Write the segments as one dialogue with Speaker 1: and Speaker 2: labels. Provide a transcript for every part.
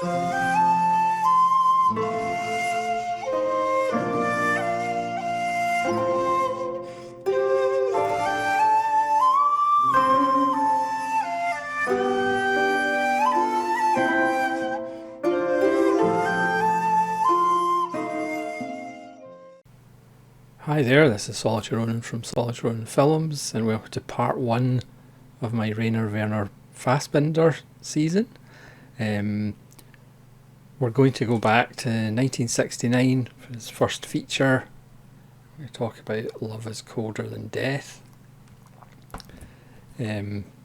Speaker 1: Hi there, this is Solitary Ronin from Solitary Ronin Films, and welcome to part 1 of my Rainer Werner Fassbinder season. We're going to go back to 1969 for his first feature. We talk about Love is Colder Than Death,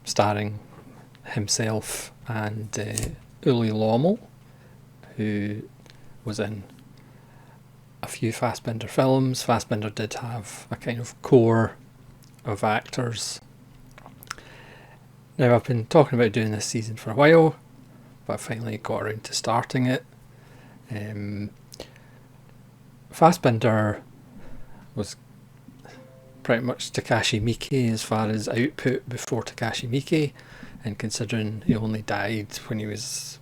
Speaker 1: starring himself and Uli Lommel, who was in a few Fassbinder films. Fassbinder did have a kind of core of actors. Now, I've been talking about doing this season for a while, but I finally got around to starting it. Fassbinder was pretty much Takashi Miike as far as output before Takashi Miike, and considering he only died when he was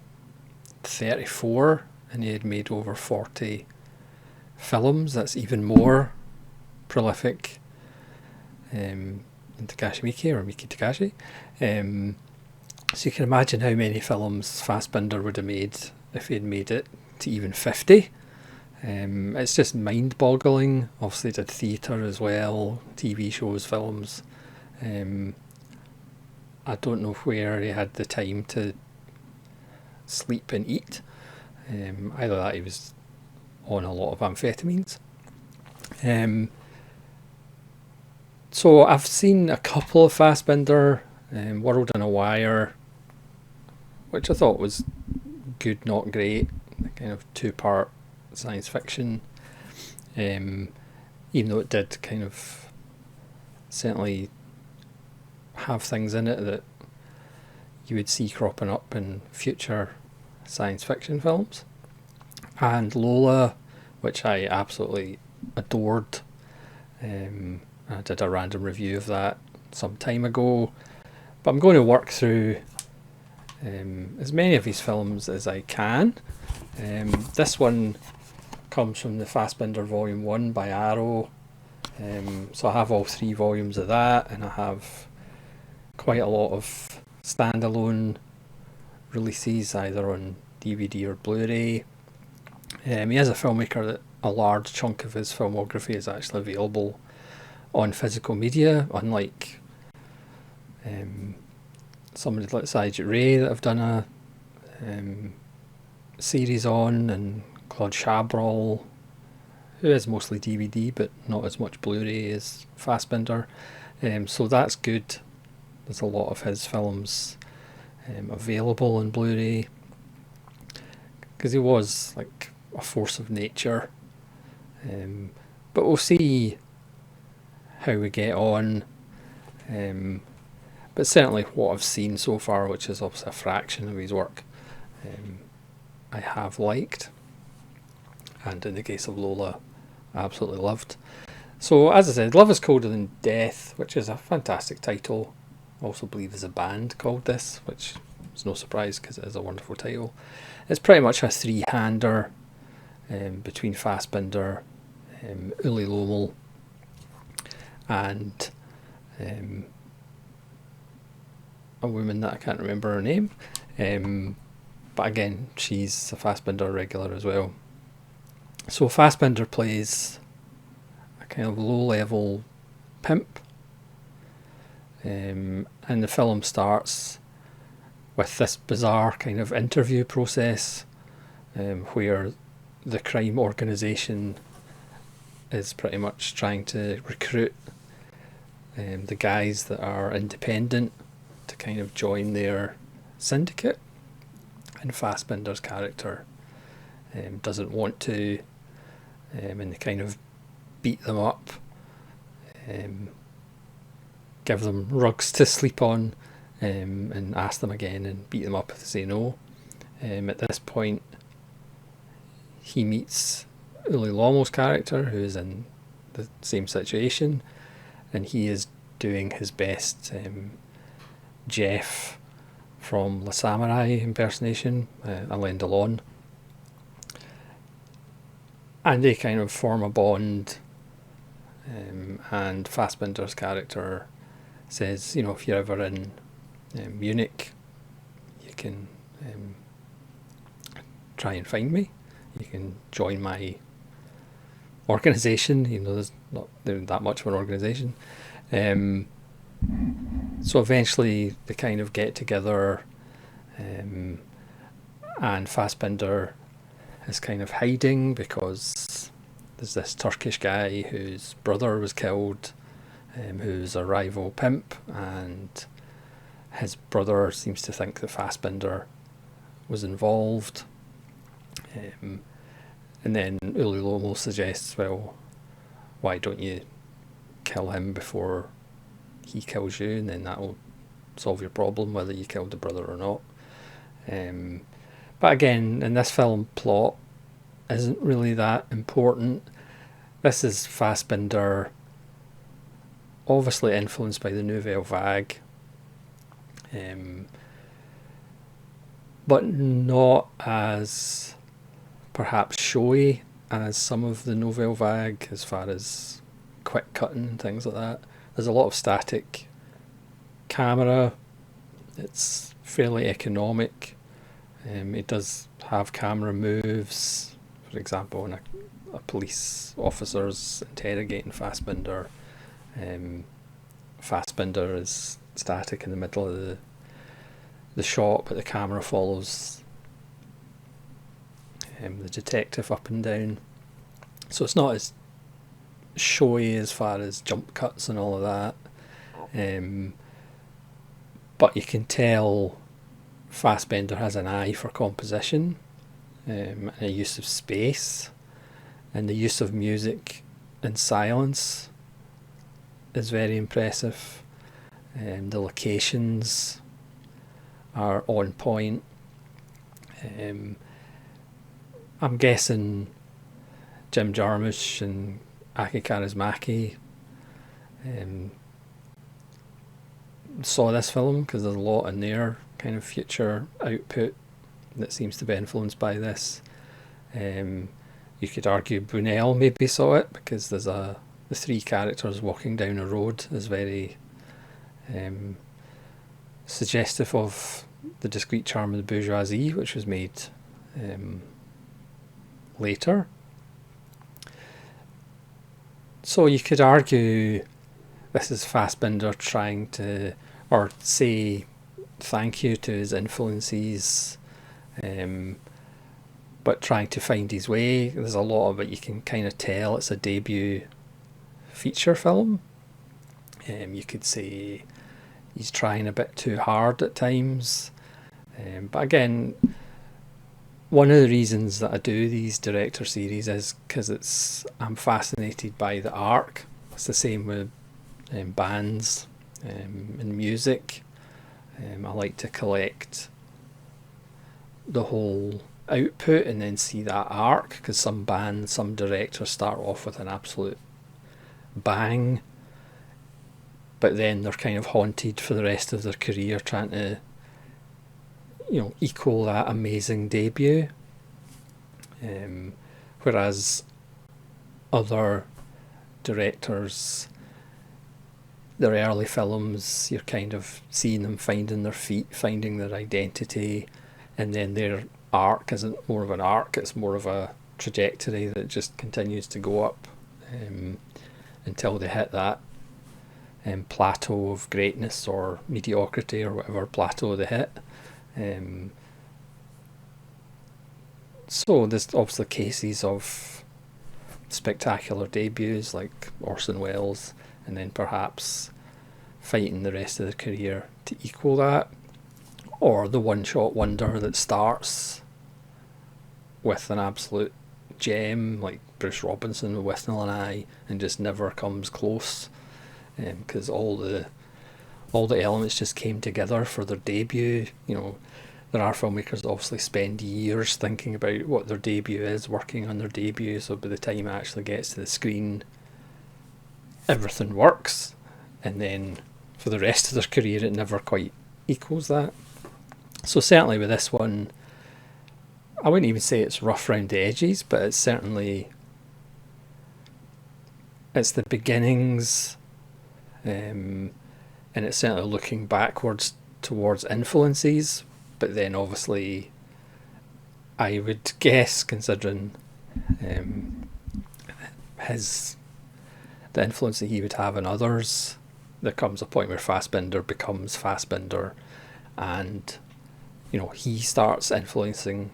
Speaker 1: 34 and he had made over 40 films, that's even more prolific than Takashi Miike or Miike Takashi. So you can imagine how many films Fassbinder would have made if he had made it to even 50. It's just mind-boggling. Obviously did theatre as well, TV shows, films. I don't know where he had the time to sleep and eat. Either that he was on a lot of amphetamines. So I've seen a couple of Fassbinder, World in a Wire, which I thought was good, not great, kind of two-part science fiction, even though it did kind of certainly have things in it that you would see cropping up in future science fiction films. And Lola, which I absolutely adored. I did a random review of that some time ago, but I'm going to work through as many of his films as I can. This one comes from the Fassbinder Volume 1 by Arrow, so I have all 3 volumes of that, and I have quite a lot of standalone releases either on DVD or Blu-ray. He is a filmmaker that a large chunk of his filmography is actually available on physical media, unlike somebody like Saijit Ray that I've done a series on, and Claude Chabrol, who is mostly DVD but not as much Blu-ray as Fassbinder. So that's good. There's a lot of his films available on Blu-ray, because he was like a force of nature. But we'll see how we get on. But certainly what I've seen so far, which is obviously a fraction of his work, I have liked, and in the case of Lola, I absolutely loved. So as I said, Love is Colder Than Death, which is a fantastic title. I also believe there's a band called this, which is no surprise because it is a wonderful title. It's pretty much a three-hander between Fassbinder, Uli Lommel, and a woman that I can't remember her name. But again, she's a Fassbinder regular as well. So Fassbinder plays a kind of low-level pimp, and the film starts with this bizarre kind of interview process where the crime organisation is pretty much trying to recruit the guys that are independent to kind of join their syndicate, and Fassbinder's character doesn't want to, and they kind of beat them up, give them rugs to sleep on, and ask them again and beat them up if they say no. At this point, he meets Uli Lommel's character, who is in the same situation, and he is doing his best Jeff from the Samurai impersonation, Alain Delon. And they kind of form a bond, and Fassbinder's character says, you know, if you're ever in Munich, you can try and find me. You can join my organisation, even though there's not that much of an organisation. So eventually they kind of get together, and Fassbinder is kind of hiding because there's this Turkish guy whose brother was killed, who's a rival pimp, and his brother seems to think that Fassbinder was involved. And then Uli Lomo suggests, well, why don't you kill him before he kills you, and then that'll solve your problem, whether you killed the brother or not. But again, in this film, plot isn't really that important. This is Fassbinder, obviously influenced by the Nouvelle Vague, but not as perhaps showy as some of the Nouvelle Vague, as far as quick cutting and things like that. There's a lot of static camera. It's fairly economic. It does have camera moves. For example, when a police officer's interrogating Fassbinder, Fassbinder is static in the middle of the shot, but the camera follows the detective up and down. So it's not as showy as far as jump cuts and all of that. But you can tell Fassbinder has an eye for composition, and a use of space, and the use of music and silence is very impressive. The locations are on point. I'm guessing Jim Jarmusch and Aki Kaurismäki saw this film, because there's a lot in their kind of future output that seems to be influenced by this. You could argue Brunel maybe saw it, because there's the three characters walking down a road is very suggestive of The Discreet Charm of the Bourgeoisie, which was made later. So you could argue this is Fassbinder trying to, or say thank you to his influences, but trying to find his way. There's a lot of it you can kind of tell it's a debut feature film. You could say he's trying a bit too hard at times. But again, one of the reasons that I do these director series is because I'm fascinated by the arc. It's the same with bands and music. I like to collect the whole output and then see that arc, because some bands, some directors start off with an absolute bang, but then they're kind of haunted for the rest of their career trying to, you know, equal that amazing debut. Whereas other directors, their early films, you're kind of seeing them finding their feet, finding their identity, and then their arc isn't more of an arc, it's more of a trajectory that just continues to go up until they hit that plateau of greatness or mediocrity, or whatever plateau they hit. So there's obviously cases of spectacular debuts like Orson Welles, and then perhaps fighting the rest of their career to equal that, or the one-shot wonder that starts with an absolute gem like Bruce Robinson with Whistle and I, and just never comes close, because all the elements just came together for their debut. You know, there are filmmakers that obviously spend years thinking about what their debut is, working on their debut, so by the time it actually gets to the screen, everything works, and then for the rest of their career it never quite equals that. So certainly with this one, I wouldn't even say it's rough around the edges, but it's certainly, it's the beginnings, and it's certainly looking backwards towards influences, but then obviously I would guess, considering the influence that he would have on others, there comes a point where Fassbinder becomes Fassbinder, and he starts influencing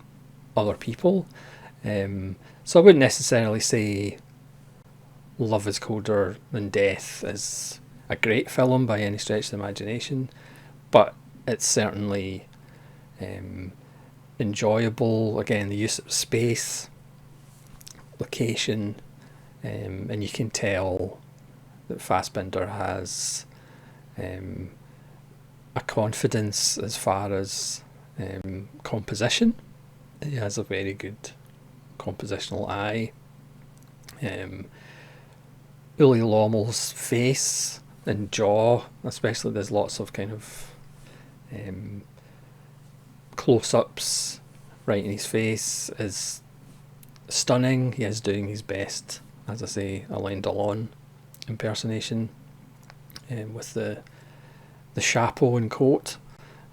Speaker 1: other people. So I wouldn't necessarily say Love is Colder Than Death is a great film by any stretch of the imagination, but it's certainly enjoyable. Again, the use of space, location, and you can tell that Fassbinder has a confidence as far as composition. He has a very good compositional eye. Uli Lommel's face and jaw, especially, there's lots of kind of close-ups right in his face, is stunning. He is doing his best, as I say, Alain Delon impersonation, with the chapeau and coat.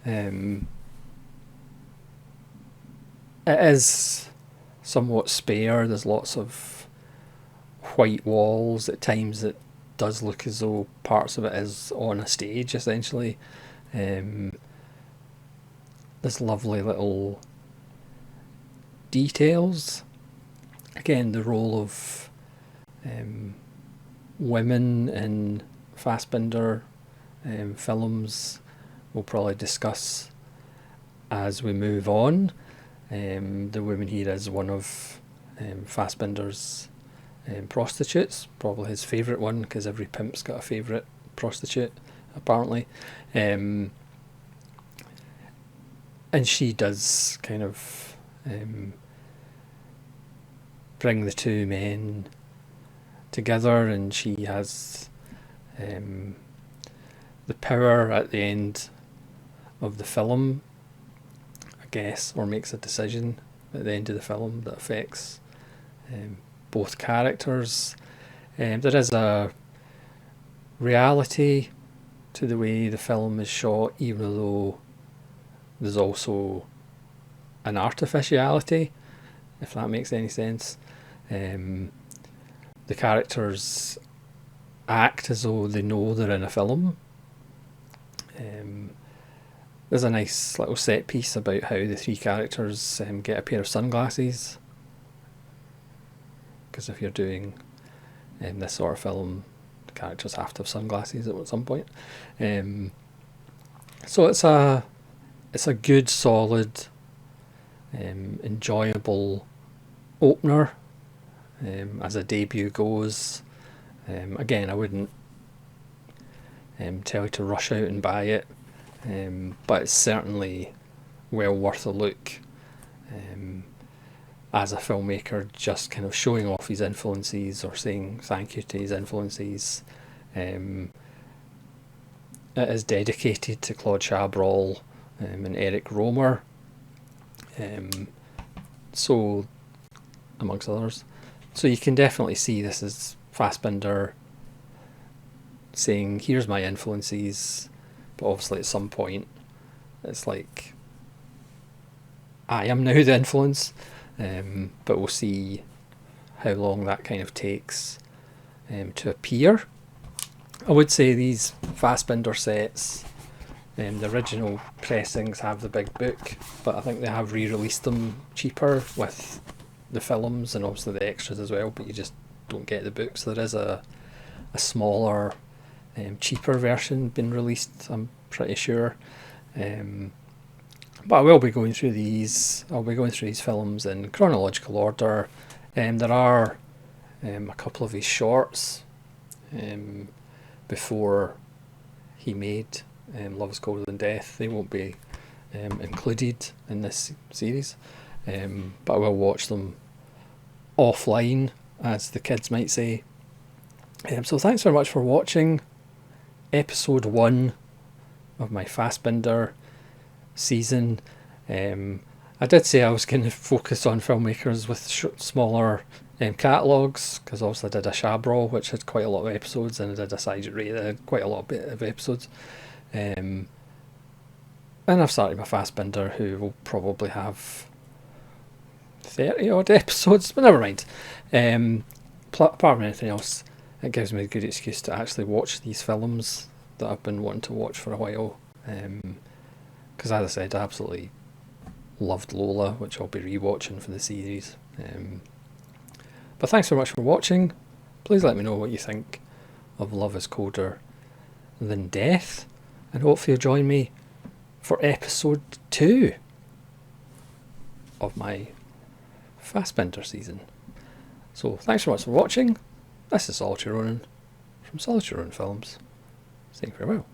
Speaker 1: It is somewhat spare. There's lots of white walls. At times it does look as though parts of it is on a stage, essentially. There's lovely little details. Again, the role of women in Fassbinder films we'll probably discuss as we move on. The woman here is one of Fassbinder's prostitutes, probably his favourite one, because every pimp's got a favourite prostitute, apparently. And she does kind of bring the two men together, and she has the power at the end of the film, I guess, or makes a decision at the end of the film that affects both characters. There is a reality to the way the film is shot, even though there's also an artificiality, if that makes any sense. The characters act as though they know they're in a film. There's a nice little set piece about how the three characters get a pair of sunglasses, because if you're doing this sort of film, the characters have to have sunglasses at some point. So it's a good, solid, enjoyable opener as a debut goes. Again, I wouldn't tell you to rush out and buy it, but it's certainly well worth a look as a filmmaker, just kind of showing off his influences or saying thank you to his influences. It is dedicated to Claude Chabrol and Eric Romer, so amongst others. So you can definitely see this as Fassbinder saying, here's my influences, but obviously at some point it's like, I am now the influence, but we'll see how long that kind of takes to appear. I would say these Fassbinder sets, the original pressings have the big book, but I think they have re-released them cheaper with the films and obviously the extras as well, but you just don't get the books. There is a smaller, cheaper version being released, I'm pretty sure. But I will be going through these. I'll be going through these films in chronological order. There are a couple of his shorts before he made Love is Colder Than Death. They won't be included in this series, but I will watch them offline, as the kids might say. So thanks very much for watching episode 1 of my Fassbinder season. I did say I was going to focus on filmmakers with smaller catalogues, because obviously I did a Chabrol, which had quite a lot of episodes, and I did a Saizuri that had quite a lot of episodes. And I've started my Fassbinder, who will probably have 30 odd episodes, but never mind. Apart from anything else, it gives me a good excuse to actually watch these films that I've been wanting to watch for a while. Because as I said, I absolutely loved Lola, which I'll be rewatching for the series. But thanks very much for watching. Please let me know what you think of Love is Colder Than Death, and hopefully you'll join me for episode 2 of my Fassbinder season. So thanks very much for watching. This is Solitary Ronin from Solitary Ronin Films, saying farewell.